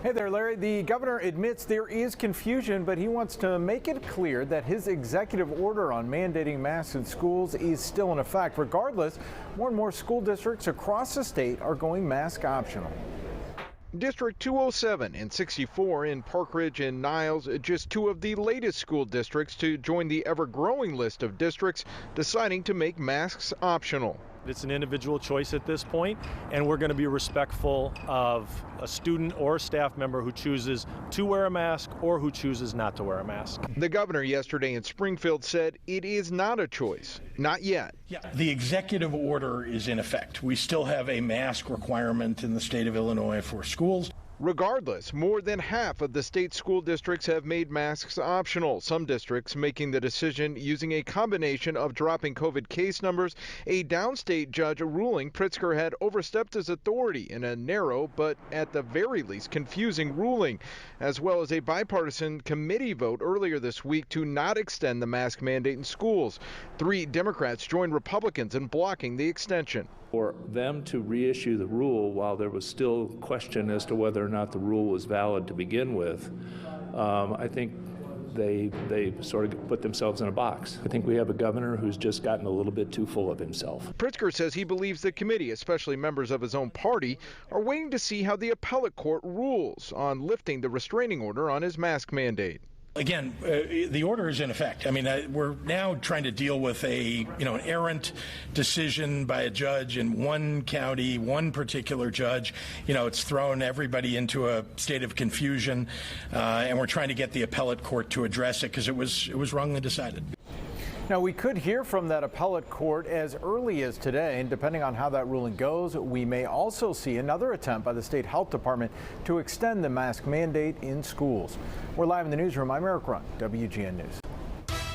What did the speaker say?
Hey there, Larry. The governor admits there is confusion, but he wants to make it clear that his executive order on mandating masks in schools is still in effect. Regardless, more and more school districts across the state are going mask optional. District 207 and 64 in Park Ridge and Niles, just two of the latest school districts to join the ever-growing list of districts deciding to make masks optional. It's an individual choice at this point, and we're going to be respectful of a student or a staff member who chooses to wear a mask or who chooses not to wear a mask. The governor yesterday in Springfield said it is not a choice, not yet. Yeah, the executive order is in effect. We still have a mask requirement in the state of Illinois for schools. Regardless, more than half of the state school districts have made masks optional. Some districts making the decision using a combination of dropping COVID case numbers, a downstate judge ruling Pritzker had overstepped his authority in a narrow but at the very least confusing ruling, as well as a bipartisan committee vote earlier this week to not extend the mask mandate in schools. 3 Democrats joined Republicans in blocking the extension. For them to reissue the rule while there was still question as to whether or not the rule was valid to begin with, I think they sort of put themselves in a box. I think we have a governor who's just gotten a little bit too full of himself. Pritzker says he believes the committee, especially members of his own party, are waiting to see how the appellate court rules on lifting the restraining order on his mask mandate. Again, the order is in effect. I mean, we're now trying to deal with an errant decision by a judge in one county, one particular judge. It's thrown everybody into a state of confusion, and we're trying to get the appellate court to address it because it was wrongly decided. Now, we could hear from that appellate court as early as today, and depending on how that ruling goes, we may also see another attempt by the state health department to extend the mask mandate in schools. We're live in the newsroom. I'm Eric Run, WGN News.